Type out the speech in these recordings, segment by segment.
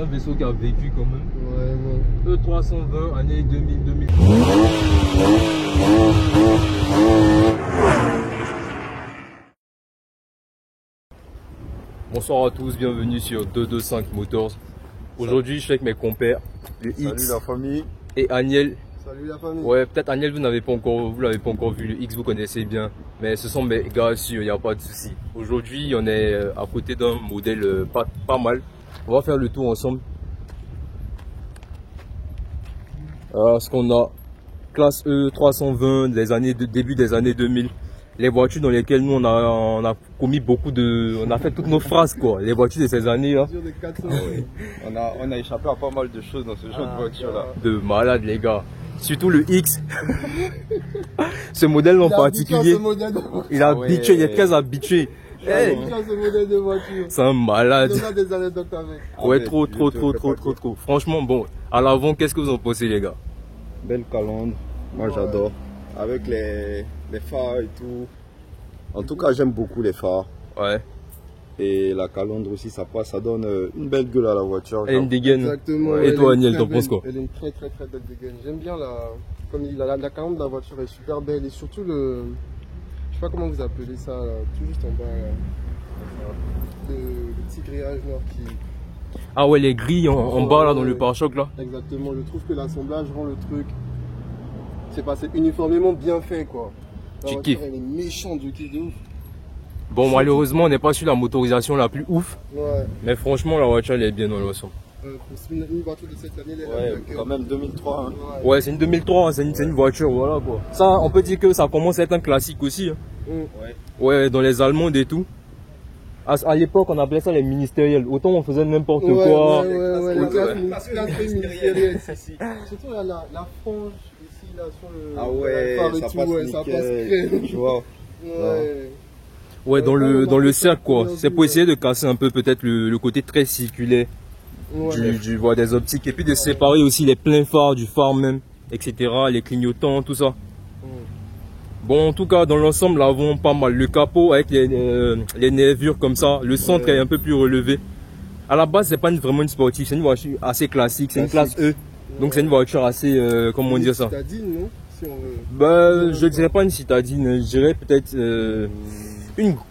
un vaisseau qui a vécu quand même. Ouais, bon. E320, année 2000. Bonsoir à tous, bienvenue sur 225 Motors. Aujourd'hui, je suis avec mes compères, le X. Salut la famille. Et Aniel. Salut la famille. Ouais, peut-être Aniel, vous l'avez pas encore vu. Le X, vous connaissez bien. Mais ce sont mes gars sûrs, il n'y a pas de souci. Aujourd'hui, on est à côté d'un modèle pas mal. On va faire le tour ensemble. Alors, ce qu'on a, classe E 320 début des années 2000. Les voitures dans lesquelles nous on a commis on a fait toutes nos phrases quoi. Les voitures de ces années là. On a échappé à pas mal de choses dans ce genre de voiture là. De malade les gars. Surtout le X. Ce modèle en particulier. Il a habitué, il est très habitué. Hey. C'est un malade. Des anecdotes avec. Ouais, trop. Franchement, bon, à l'avant, qu'est-ce que vous en pensez, les gars? Belle calandre, moi j'adore. Avec les phares et tout. En tout cas, j'aime beaucoup les phares. Ouais. Et la calandre aussi, ça donne une belle gueule à la voiture. Elle a une dégaine. Exactement. Ouais. Et toi, Aniel, t'en penses quoi? Elle a une très belle dégaine. J'aime bien comme il a la calandre de la voiture est super belle et surtout je sais pas comment vous appelez ça, là, tout juste en bas, le petit grillage noir qui... Ah ouais, les grilles en bas là dans le pare-choc là. Exactement, je trouve que l'assemblage rend le truc, c'est uniformément bien fait quoi. La voiture, elle est méchante, du kiff de ouf. Bon, malheureusement, on n'est pas sur la motorisation la plus ouf. Ouais. Mais franchement, la voiture elle est bien dans l'ensemble. Pour une voiture de cette année, quand même 2003. Hein. Ouais, c'est une 2003, hein, c'est une voiture, voilà quoi. Ça, on peut dire que ça commence à être un classique aussi. Hein. Ouais, dans les Allemandes et tout. À l'époque, on appelait ça les ministériels. Autant on faisait n'importe quoi. Ouais, les classes ministérielles. Surtout la frange ici, là, sur le. Ah ouais, ça passe nickel, tu vois. Ouais, dans le cercle quoi. C'est pour essayer de casser un peu peut-être le côté très circulaire des optiques. Et puis de séparer aussi les pleins phares du phare même, etc. Les clignotants, tout ça. Bon, en tout cas, dans l'ensemble, l'avant pas mal. Le capot avec les nervures comme ça. Le centre est un peu plus relevé. À la base, c'est pas vraiment une sportive. C'est une voiture assez classique. C'est une classe E. Donc, c'est une voiture assez, comment dire ça? Citadine, non? Si on veut. Bah, je dirais pas une citadine. Je dirais peut-être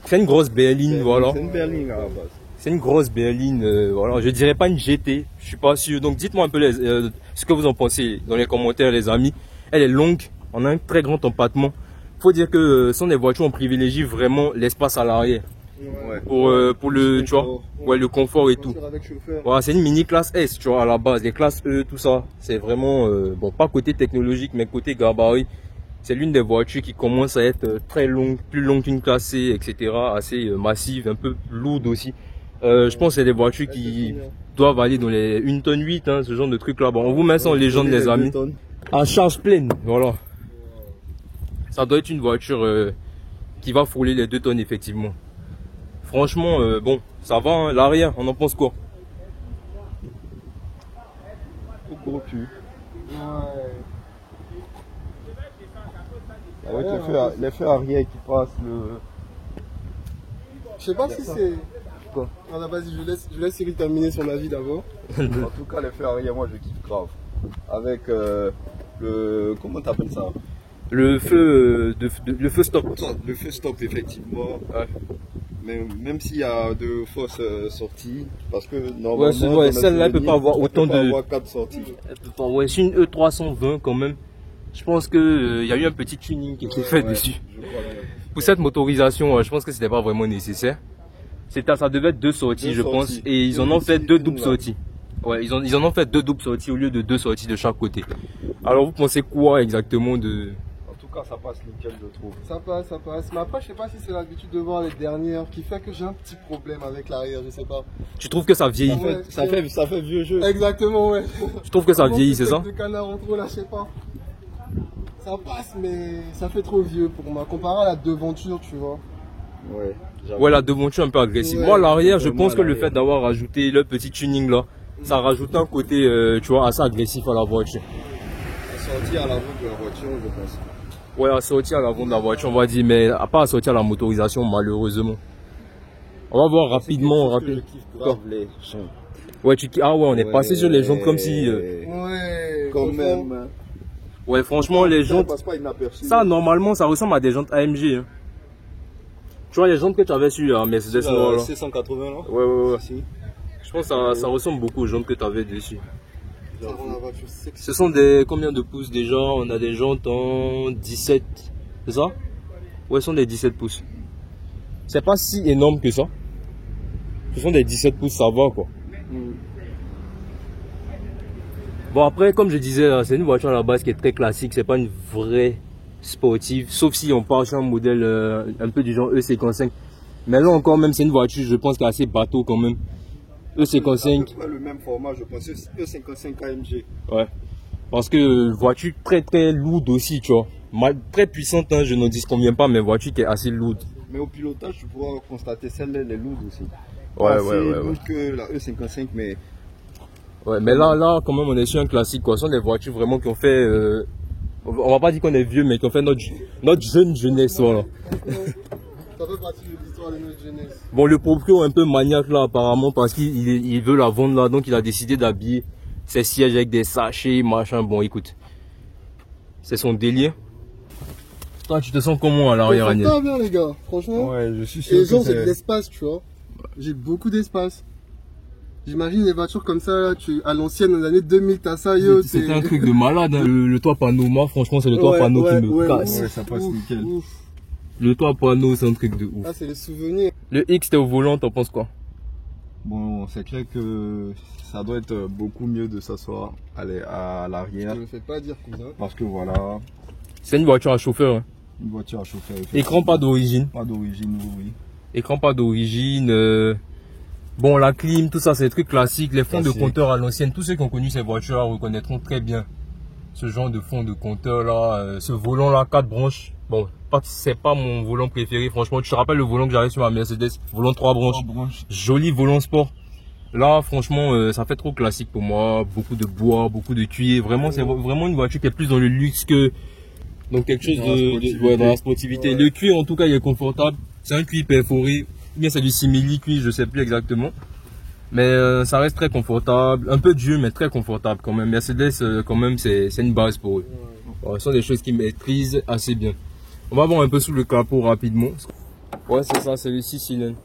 c'est une grosse berline, voilà. C'est une berline à la base. C'est une grosse berline, voilà. Je dirais pas une GT. Je suis pas sûr. Donc, dites-moi un peu ce que vous en pensez dans les commentaires, les amis. Elle est longue. On a un très grand empattement. Faut dire que ce sont des voitures, on privilégie vraiment l'espace à l'arrière. Pour le, tu vois, le confort et tout. Voilà, c'est une mini classe S, tu vois, à la base. Les classes E, tout ça, c'est vraiment, bon, pas côté technologique, mais côté gabarit. C'est l'une des voitures qui commence à être très longue, plus longue qu'une classe C, etc. Assez massive, un peu lourde aussi. Je pense que c'est des voitures qui doivent aller dans les 1 tonne 8, hein, ce genre de truc là. Bon, on vous met ça en légende, les amis. À charge pleine, voilà. Ça doit être une voiture qui va frôler les 2 tonnes effectivement. Franchement, bon, ça va, hein, l'arrière, on en pense quoi? Gros cul. Avec les feux arrière qui passent, Je sais pas si c'est... Quoi? Ah, vas-y, je laisse Cyril terminer son avis d'abord. En tout cas, les feux arrière, moi je kiffe grave. Avec comment t'appelles ça? Le feu stop. Le feu stop, effectivement. Ouais. Mais même s'il y a de fausses sorties, parce que normalement, celle-là elle peut pas avoir autant de. Avoir 4 sorties. Elle peut pas. Ouais, c'est une E320 quand même. Je pense que y a eu un petit tuning qui était fait dessus. Pour cette motorisation, je pense que c'était pas vraiment nécessaire. Ça devait être 2 sorties, je pense, et ils en ont fait 2 doubles sorties. Ouais, ils en ont fait 2 doubles sorties au lieu de 2 sorties de chaque côté. Alors vous pensez quoi exactement de... En tout cas, ça passe nickel, je trouve. Ça passe. Mais après, je sais pas si c'est l'habitude de voir les dernières qui fait que j'ai un petit problème avec l'arrière, je sais pas. Tu trouves que ça vieillit? Ça fait vieux jeu. Exactement, ouais. Tu trouves que ça vieillit, c'est ça? De canard en trop là, je sais pas. Ça passe, mais ça fait trop vieux pour moi. Comparé à la devanture, tu vois. Ouais, la devanture un peu agressive. Moi, l'arrière, je pense que le fait d'avoir rajouté le petit tuning là, ça rajoute un côté, tu vois, assez agressif à la voiture. Sortir à l'avant de la voiture, je pense. Ouais, à sortir à l'avant de la voiture, on va dire, mais à pas à sortir à la motorisation, malheureusement. On va voir rapidement. Je kiffe grave les sons. Ouais, ah ouais, on est passé sur les jantes comme si... Ouais, Quand franchement. même. Ouais, franchement, les Ça jantes... passe pas inaperçu. Ça, normalement, ça ressemble à des jantes AMG. Hein. Tu vois, les jantes que tu avais sur Mercedes noire, là. C180 là. Ouais. Si. Je pense que ça ressemble beaucoup aux jantes que tu avais dessus. Ça rend la voiture sexy. Ce sont des... Combien de pouces déjà? On a des jantes en 17. C'est ça? Ouais, ce sont des 17 pouces. C'est pas si énorme que ça. Ce sont des 17 pouces, ça va quoi. Bon après, comme je disais, c'est une voiture à la base qui est très classique. C'est pas une vraie sportive. Sauf si on part sur un modèle un peu du genre E55. Mais là encore, même c'est une voiture, je pense, qui est assez bateau quand même. E55. C'est pas le même format, je pense. E55 AMG. Ouais. Parce que voiture très très lourde aussi, tu vois. Très puissante, hein, je n'en dis combien pas, mais voiture qui est assez lourde. Mais au pilotage, tu pourras constater celle-là, elle est lourde aussi. Ouais, Assez ouais. lourde que la E55, mais... Ouais, mais là, quand même, on est sur un classique, quoi. Ce sont des voitures vraiment qui ont fait... on va pas dire qu'on est vieux, mais qui ont fait notre jeune jeunesse, voilà. Ça fait partie de l'histoire de notre jeunesse. Bon, le proprio est un peu maniaque, là, apparemment, parce qu'il veut la vendre, là. Donc, il a décidé d'habiller ses sièges avec des sachets, machin. Bon, écoute. C'est son délire. Toi, tu te sens comment à l'arrière, Agnès? Ça va bien, les gars, franchement. Ouais, je suis Et sûr les que gens, j'ai de c'est... l'espace, tu vois. J'ai beaucoup d'espace. J'imagine les voitures comme ça, là, à l'ancienne, dans les années 2000, t'as ça, yo. C'était un truc de malade, hein. Le toit panneau, moi, franchement, c'est le toit panneau qui me casse. Ouais, ça passe nickel. Le toit panneau, c'est un truc de ouf. Ah, c'est les souvenirs. Le X, t'es au volant, t'en penses quoi? Bon, c'est clair que ça doit être beaucoup mieux de s'asseoir à l'arrière. Ne me fais pas dire, cousin. Parce que voilà, C'est une voiture à chauffeur, hein. une voiture à chauffer. Écran pas d'origine. Pas d'origine, oui. Écran pas d'origine. Bon, la clim, tout ça, c'est des trucs classiques. Les fonds de compteur à l'ancienne, tous ceux qui ont connu ces voitures reconnaîtront très bien ce genre de fond de compteur là. Ce volant là, 4 branches. Bon, c'est pas mon volant préféré, franchement. Tu te rappelles le volant que j'avais sur ma Mercedes? Volant 3 branches. Joli volant sport. Là, franchement, ça fait trop classique pour moi. Beaucoup de bois, beaucoup de cuir. Vraiment, c'est vraiment une voiture qui est plus dans le luxe que donc quelque chose dans la sportivité. Ouais. Le cuir, en tout cas, il est confortable. C'est un cuir perforé. Ou bien c'est du simili cuir, je sais plus exactement. Mais ça reste très confortable. Un peu dur, mais très confortable quand même. Mercedes, quand même, c'est une base pour eux. Ouais, ce sont des choses qu'ils maîtrisent assez bien. On va voir un peu sous le capot rapidement. Ouais, c'est ça, c'est le 6 cylindres.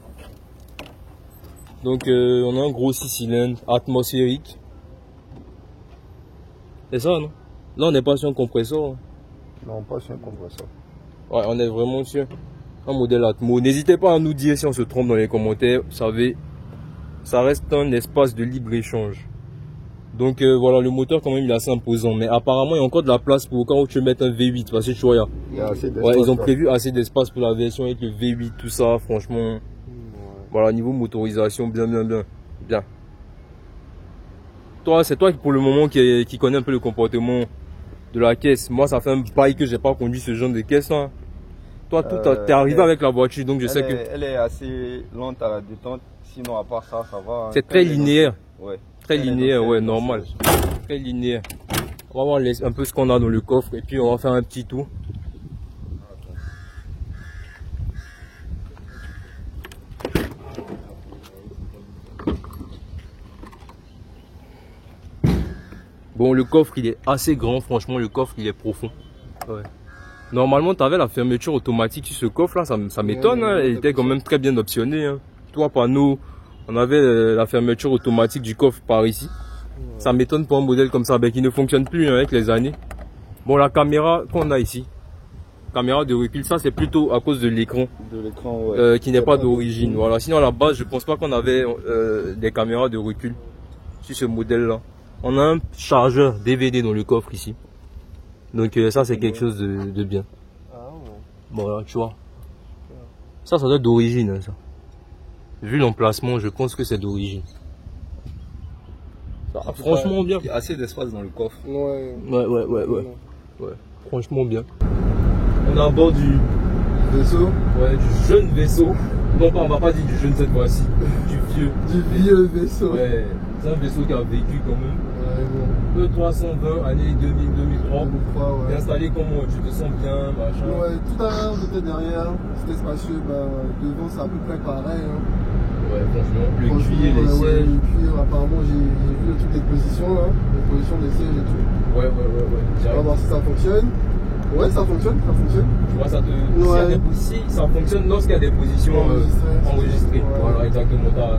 Donc, on a un gros 6 cylindres atmosphérique. C'est ça, non? Là, on n'est pas sur un compresseur. Hein. Non, pas sur un compresseur. Ouais, on est vraiment sur un modèle Atmo. N'hésitez pas à nous dire si on se trompe dans les commentaires. Vous savez, ça reste un espace de libre-échange. Donc voilà, le moteur quand même il est assez imposant. Mais apparemment il y a encore de la place pour quand tu mets un V8. Parce que tu vois, il y a assez d'espace. Ouais, ils ont prévu assez d'espace pour la version avec le V8, tout ça. Franchement, voilà, niveau motorisation, bien. Toi, c'est toi pour le moment qui connais un peu le comportement de la caisse. Moi, ça fait un bail que j'ai pas conduit ce genre de caisse là. Toi, t'es arrivé avec la voiture, donc je sais que... Elle est assez lente à la détente, sinon à part ça, ça va. Hein. C'est très linéaire. Ouais. Très linéaire, ouais, normal. Très linéaire. On va voir un peu ce qu'on a dans le coffre et puis on va faire un petit tour. Bon, le coffre il est assez grand, franchement, le coffre il est profond. Ouais. Normalement, tu avais la fermeture automatique sur ce coffre là, ça m'étonne, hein. Elle était quand même très bien optionnée. Hein. Toi, panneau, on avait la fermeture automatique du coffre par ici. Ça m'étonne pour un modèle comme ça, qui ne fonctionne plus hein, avec les années. Bon, la caméra qu'on a ici, caméra de recul, ça c'est plutôt à cause de l'écran ouais. Qui n'est pas d'origine. Voilà. Sinon, à la base, je pense pas qu'on avait des caméras de recul sur ce modèle là. On a un chargeur DVD dans le coffre ici. Donc ça c'est quelque chose de bien. Bon là tu vois. Ça doit être d'origine hein, ça. Vu l'emplacement je pense que c'est d'origine. Franchement bien. Il y a assez d'espace dans le coffre. Ouais. Franchement bien. On est à bord du vaisseau. Ouais, du jeune vaisseau. Non pas on va pas dire du jeune cette fois-ci. Du vieux vaisseau. Ouais. C'est un vaisseau qui a vécu quand même. Ouais, bon. E320, année 2000-2003. Ouais. Installé comment? Tu te sens bien, machin? Ouais, tout à l'heure, j'étais derrière. C'était spacieux. Devant, c'est à peu près pareil. Hein. Ouais, franchement, le Franchement, cuir, les ouais, sièges. le cuir, apparemment, j'ai vu toutes les positions là, les positions des sièges et tout. Ouais. On va voir si ça fonctionne. Ouais, ça fonctionne. Tu vois, ça te. Si ça fonctionne lorsqu'il y a des positions enregistrées. Ouais. Voilà, exactement. T'as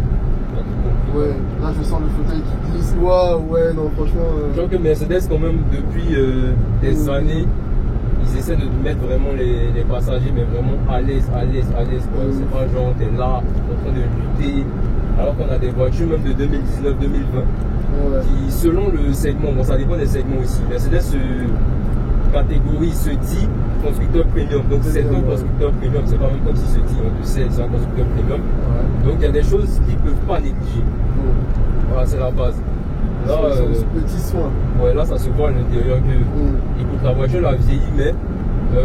tout compris. Ouais, là je sens le fauteuil qui glisse. Waouh, ouais, non, franchement. Je vois que Mercedes, quand même, depuis des années, ils essaient de mettre vraiment les passagers, mais vraiment à l'aise. C'est pas genre, t'es là, en train de lutter. Alors qu'on a des voitures, même de 2019-2020, qui, selon le segment, bon, ça dépend des segments aussi. Mercedes se catégorie, se dit constructeur premium. Donc, c'est un constructeur premium. C'est pas même comme si se dit, on le sait, c'est un constructeur premium. Donc, il y a des choses qu'ils ne peuvent pas négliger. Voilà, c'est la base. Là, petit soin. Ouais, là, ça se voit à l'intérieur que écoute, la voiture la vieillit, mais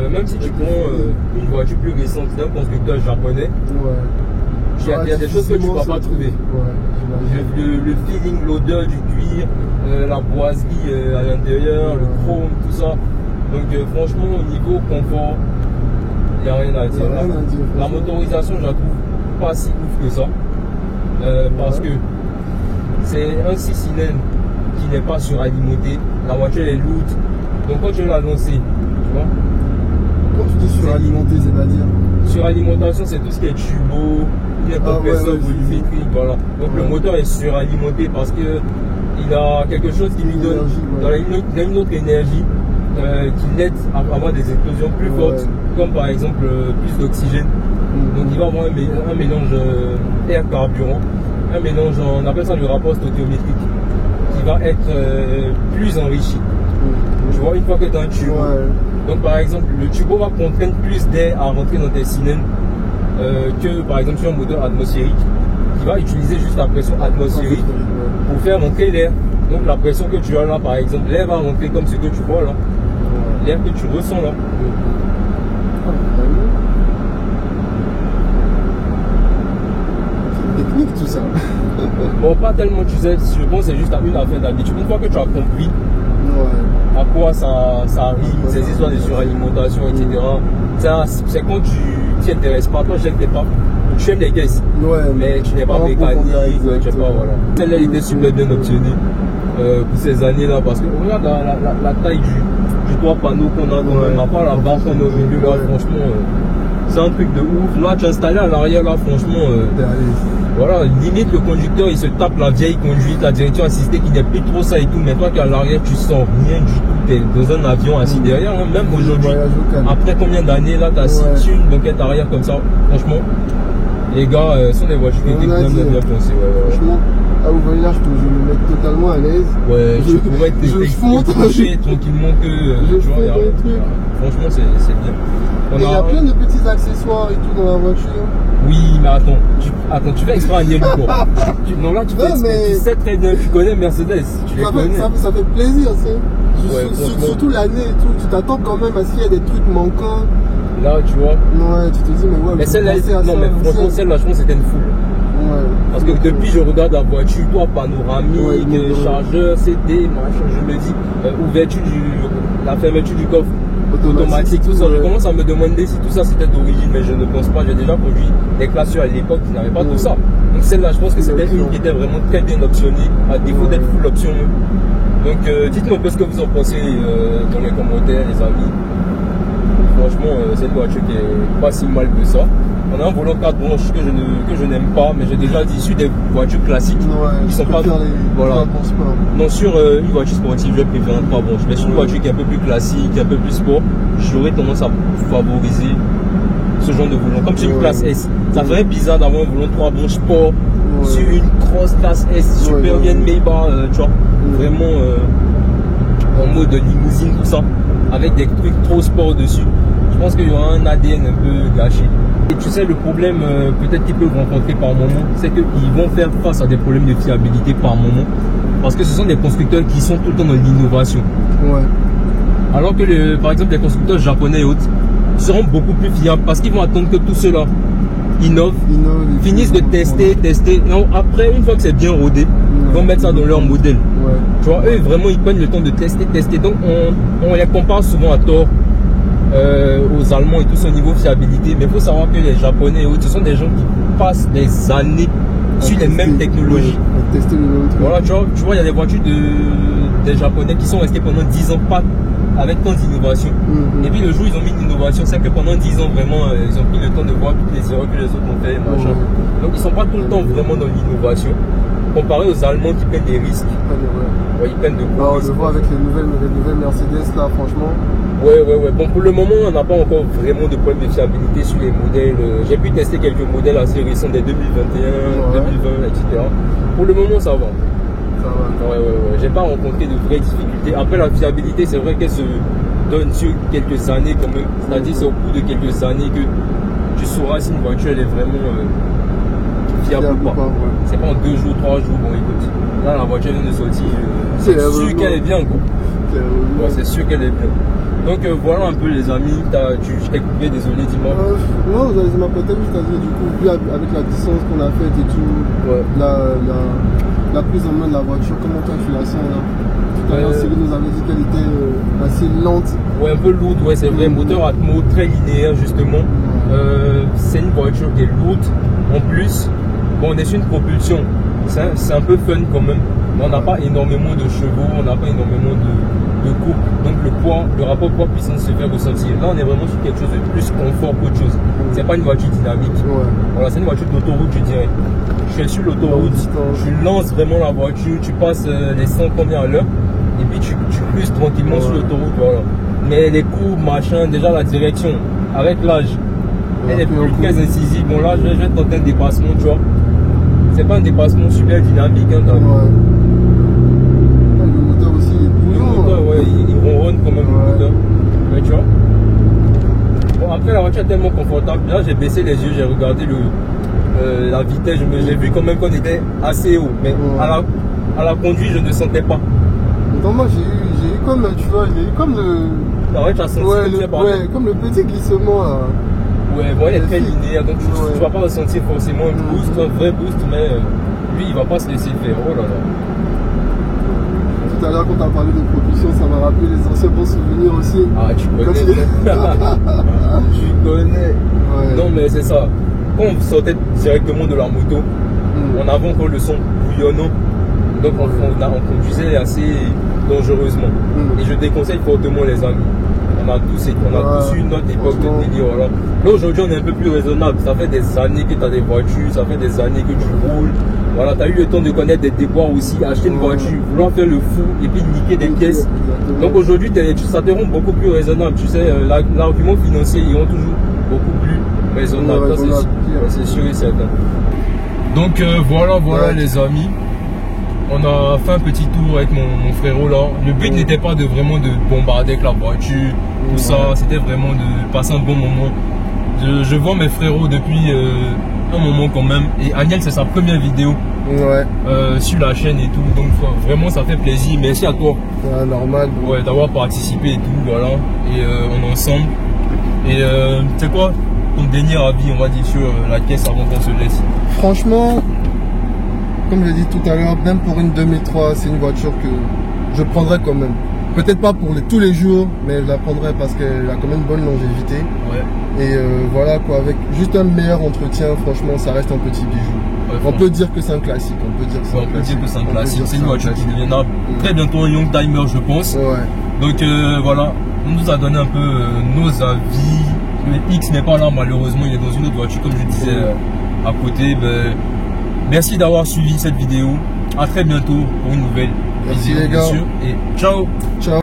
même si tu prends une voiture plus récente d'un constructeur japonais, il y a des choses que tu ne vas pas trouver. Le feeling, l'odeur du cuir, la boiserie à l'intérieur, le chrome, tout ça. Donc franchement, au niveau confort, il n'y a rien à dire. La motorisation, je la trouve pas si ouf que ça. Parce que c'est un 6 cylindres qui n'est pas suralimenté. La voiture est lourde. Donc quand tu veux la lancer, tu vois. Quand tu dis suralimenté, c'est-à-dire suralimentation, c'est tout ce qui est turbo, les compresseurs volumétriques, voilà. Donc le moteur est suralimenté parce que il a quelque chose qui lui donne, il a une autre énergie qui l'aide à avoir des explosions plus fortes, comme par exemple plus d'oxygène. Donc il va avoir un mélange air-carburant, un mélange, on appelle ça le rapport stoichiométrique, qui va être plus enrichi. Tu vois, une fois que tu as un turbo, donc par exemple le turbo va contraindre plus d'air à rentrer dans tes cylindres que par exemple sur un moteur atmosphérique qui va utiliser juste la pression atmosphérique pour faire rentrer l'air. Donc la pression que tu as là, par exemple, l'air va rentrer comme ce que tu vois là, l'air que tu ressens là. C'est technique tout ça. Bon, pas tellement, tu sais, je pense que c'est juste une affaire d'habitude. Une fois que tu as compris à quoi ça arrive, ces histoires de suralimentation, etc. C'est quand tu t'y intéresses pas, toi je sais que t'es pas. Tu aimes les caisses, mais tu n'es pas mécanique, tu sais pas, voilà. Celle-là était super bien optionnée pour ces années-là, parce que regarde la taille du toit panneau qu'on a quand même, à part la barre qu'on a au milieu là, franchement, c'est un truc de ouf. Là, tu es installé à l'arrière là, franchement, voilà, limite le conducteur il se tape la vieille conduite, la direction assistée qui n'est plus trop ça et tout, mais toi qui es à l'arrière, tu sens rien du tout, tu es dans un avion assis derrière, hein. Même aujourd'hui, après combien d'années là, tu as assis sur une banquette arrière comme ça, franchement. Les gars, sont des voitures qui étaient bien pensées. Franchement, à vous voyez là, je me mets totalement à l'aise. Ouais, je pourrais t'écoucher tranquillement que tu vois, franchement, c'est bien. Il y a plein de petits accessoires et tout dans la voiture. Oui, mais attends, tu fais exprès un yel ou quoi? Non, là, tu sais très bien, tu connais Mercedes. Ça fait plaisir, tu sais. Surtout l'année et tout, tu t'attends quand même à ce qu'il y ait des trucs manquants. Là, tu vois. Ouais, tu te dis, mais ouais, mais celle-là, non, mais franchement, celle-là, je pense que c'était une foule. Parce que depuis, je regarde la voiture, toi, panoramique, chargeur, CD, machin, je me dis, ouverture la fermeture du coffre automatique, tout ça. Je commence à me demander si tout ça c'était d'origine, mais je ne pense pas. J'ai déjà conduit des classeurs à l'époque qui n'avaient pas tout ça. Donc celle-là, je pense que c'était une qui était vraiment très bien optionnée, à défaut d'être full option. Donc dites-nous un peu ce que vous en pensez dans les commentaires, les amis. Franchement, c'est une voiture qui est pas si mal que ça. On a un volant 4 branches que je n'aime pas, mais j'ai déjà dit sur des voitures classiques qui sont pas. Voilà. Non, sur une voiture sportive, je préfère un 3 branches. Mais sur une voiture qui est un peu plus classique, un peu plus sport, j'aurais tendance à favoriser ce genre de volant. Comme sur une classe S, ça ferait bizarre d'avoir un volant 3 branches sport sur une grosse classe S super bien Maybach, tu vois. Vraiment en mode limousine, tout ça, avec des trucs trop sport dessus. Je pense qu'il y aura un ADN un peu gâché. Et tu sais, le problème peut-être qu'ils peuvent rencontrer par moment, c'est qu'ils vont faire face à des problèmes de fiabilité par moment. Parce que ce sont des constructeurs qui sont tout le temps dans l'innovation. Alors que par exemple les constructeurs japonais et autres seront beaucoup plus fiables parce qu'ils vont attendre que tout cela innovent, finissent de tester. Et après, une fois que c'est bien rodé, ils vont mettre ça dans leur modèle. Tu vois, eux vraiment ils prennent le temps de tester. Donc on les compare souvent à tort aux Allemands et tout son niveau fiabilité. Mais il faut savoir que les Japonais et autres, ce sont des gens qui passent des années sur les mêmes technologies. Tester le même truc. Voilà, tu vois, il y a des voitures des Japonais qui sont restés pendant 10 ans, pas avec tant d'innovation. Et puis le jour où ils ont mis une innovation, c'est que pendant 10 ans, vraiment, ils ont pris le temps de voir toutes les erreurs que les autres ont fait, machin. Donc ils sont pas tout le temps vraiment dans l'innovation. Comparé aux Allemands qui prennent des risques. Ouais, ils prennent de gros risques. On le voit avec les nouvelles Mercedes là, franchement. Ouais. Bon, pour le moment, on n'a pas encore vraiment de problème de fiabilité sur les modèles. J'ai pu tester quelques modèles assez récents des 2021, 2020, etc. Pour le moment, ça va. Ouais. J'ai pas rencontré de vraies difficultés. Après, la fiabilité, c'est vrai qu'elle se donne sur quelques années quand même. C'est-à-dire, c'est au bout de quelques années que tu sauras si une voiture elle est vraiment fiable ou pas. C'est pas en 2 jours, 3 jours. Bon, écoute, là, la voiture vient de sortir. C'est sûr qu'elle est bien, quoi. Ouais, c'est sûr qu'elle est bien. Donc voilà un peu les amis, je t'ai coupé, désolé, dis-moi. Non, vous allez m'apporter, c'est-à-dire du coup, vu avec la distance qu'on a faite et tout, la prise en main de la voiture, comment toi tu la sens là? Tout à l'heure, Cyril nous avait dit qu'elle était assez lente. Ouais, un peu lourde, ouais, c'est vrai, moteur Atmo très linéaire justement. C'est une voiture qui est lourde. En plus, bon, on est sur une propulsion, c'est un peu fun quand même. Mais on n'a pas énormément de chevaux, on n'a pas énormément de couple. Donc le rapport poids-puissance se fait ressentir. Là, on est vraiment sur quelque chose de plus confort qu'autre chose. C'est pas une voiture dynamique. Voilà, c'est une voiture d'autoroute, je dirais. Je suis sur l'autoroute, tu lances vraiment la voiture, tu passes les 100 combien à l'heure, et puis tu cruises tranquillement sur l'autoroute. Voilà. Mais les coups, machin, déjà la direction, avec l'âge, elle est plus très incisive. Bon, là, je vais tenter un dépassement, tu vois. C'est pas un dépassement super dynamique, hein, t'as vu. Ouais, il ronronne quand même le moteur. Ouais, tu vois. Bon, après, la voiture est tellement confortable. Là, j'ai baissé les yeux, j'ai regardé la vitesse. J'ai vu quand même qu'on était assez haut. Mais à la conduite, je ne sentais pas. Non, moi, j'ai eu comme, tu vois, j'ai eu comme le. La voiture a senti comme le petit glissement là. Ouais, bon, il est très linéaire, donc tu vas pas ressentir forcément un boost, un vrai boost, mais lui, il va pas se laisser faire. Oh là là. Tout à l'heure, quand tu as parlé de propulsion, ça m'a rappelé les anciens bons souvenirs aussi. Ah, tu connais. Tu connais. Non, mais c'est ça. Quand on sortait directement de la moto, on avait encore le son bouillonnant. Donc, on conduisait assez dangereusement. Et je déconseille fortement les amis. On a tous eu notre époque de délire. Voilà. Là, aujourd'hui, on est un peu plus raisonnable. Ça fait des années que tu as des voitures, ça fait des années que tu roules. Voilà, tu as eu le temps de connaître des déboires aussi, acheter une voiture, vouloir faire le fou et puis niquer des pièces. Donc aujourd'hui, ça te rend beaucoup plus raisonnable. Tu sais, l'argument financier, ils rend toujours beaucoup plus raisonnable. C'est sûr et certain. Donc voilà les amis. On a fait un petit tour avec mon frérot là. Le but n'était pas de vraiment de bombarder avec la voiture, tout ça. C'était vraiment de passer un bon moment. Je vois mes frérots depuis un moment quand même. Et Agnel, c'est sa première vidéo sur la chaîne et tout. Donc vraiment, ça fait plaisir. Merci à toi. Normal. Ouais, d'avoir participé et tout. Voilà. Et on est ensemble. Et c'est quoi ton dernier avis, on va dire, sur la caisse avant qu'on se laisse? Franchement, comme je l'ai dit tout à l'heure, même pour une 2003, c'est une voiture que je prendrais quand même. Peut-être pas pour tous les jours, mais je la prendrais parce qu'elle a quand même une bonne longévité. Et voilà quoi, avec juste un meilleur entretien, franchement, ça reste un petit bijou. On peut dire que c'est un classique. On peut dire que c'est un classique. C'est une voiture qui deviendra très bientôt un young timer, je pense. Donc voilà, on nous a donné un peu nos avis. Le X n'est pas là, malheureusement, il est dans une autre voiture, comme je disais à côté. Merci d'avoir suivi cette vidéo. À très bientôt pour une nouvelle vidéo, les gars. bien sûr. Et ciao. Ciao.